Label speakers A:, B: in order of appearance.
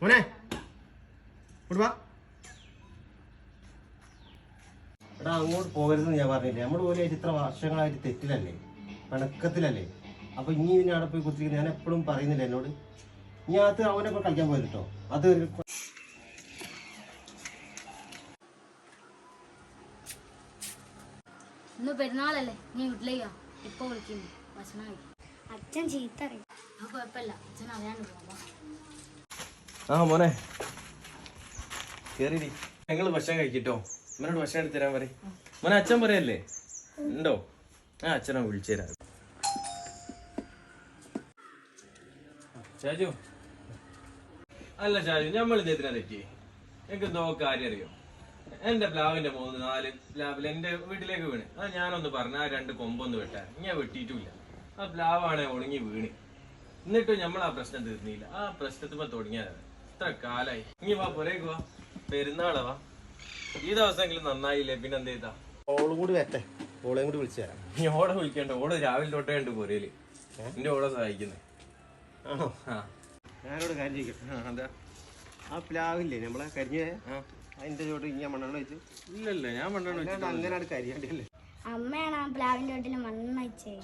A: മോനെ വാ. എടാ അങ്ങോട്ട് പോകരുതെന്ന് ഞാൻ പറഞ്ഞില്ലേ. നമ്മൾ പോലെ ഇത്ര വർഷങ്ങളായിട്ട് തെറ്റിലല്ലേ, പിണക്കത്തിലല്ലേ. അപ്പൊ ഇനി ഇനി അവിടെ പോയി കുത്തിരിക്കുന്നത് ഞാൻ എപ്പോഴും പറയുന്നില്ല എന്നോട്. ഞാൻ അത് അവനെ കളിക്കാൻ പോയത് കേട്ടോ. അത്
B: ഇന്ന് പെരുന്നാളല്ലേ, നീ വീട്ടിലേക്കാ ഇപ്പൊ വിളിക്കുന്നു. ഭക്ഷണം കഴിക്കും. അച്ഛൻ ചീത്ത അറിയും. അത് കുഴപ്പമില്ല, അച്ഛൻ അറിയാണ്ട് പോവാ.
C: ആ മോനെ കേറി ഞങ്ങള് ഭക്ഷണം കഴിക്കട്ടോ. മോനോട് ഭക്ഷണം എടുത്ത് തരാൻ പറയും. മോനെ അച്ഛൻ പറയല്ലേ ഉണ്ടോ? ആ അച്ഛനെ വിളിച്ചു തരാം. ഷാജു അല്ല ഷാജു, നമ്മൾ ഇദ്ദേഹത്തിനാ തെറ്റി. എനിക്ക് എന്തോ കാര്യം അറിയോ? എന്റെ പ്ലാവിന്റെ 3-4 പ്ലാവിൽ എന്റെ വീട്ടിലേക്ക് വീണ്. അത് ഞാനൊന്ന് പറഞ്ഞ ആ 2 കൊമ്പൊന്ന് വെട്ടാൻ ഞാൻ വെട്ടിയിട്ടില്ല. ആ പ്ലാവാണെ ഉണങ്ങി വീണ്. എന്നിട്ടും നമ്മൾ ആ പ്രശ്നം തീർന്നില്ല. ആ പ്രശ്നത്തിപ്പോ തുടങ്ങിയതാണ്. ഇത്ര കാലായി. ഇനി വാ പുറേക്ക് വാ, പെരുന്നാളാ വാ. ഈ ദിവസമെങ്കിലും നന്നായില്ലേ പിന്നെ എന്ത് ചെയ്താ?
A: ഓളും കൂടി വരട്ടെ, ഓളെയും കൂടി വിളിച്ചു തരാം.
C: നീ ഓടെ വിളിക്കണ്ട, ഓടെ രാവിലെ തൊട്ടേ ഉണ്ട് പുരയില്. എന്റെ ഓടെ സഹായിക്കുന്നേ.
A: ആണോ? ഞാനോട് കാര്യം ചോദിക്കാം.
C: എന്താ
A: ആ പ്ലാവില്ലേ നമ്മളെ കരിഞ്ഞ, അതിന്റെ ചോട്ട് ഇങ്ങനെ മണ്ണെണ്ണ വെച്ചു?
C: ഇല്ലല്ല, ഞാൻ മണ്ണെണ്ണ വെച്ചിട്ട്
A: അങ്ങനെ കരിയാണ്ടല്ലേ.
B: അമ്മയാണ് ആ പ്ലാവിന്റെ വീട്ടിൽ മണ്ണെണ്ണ വെച്ചേ.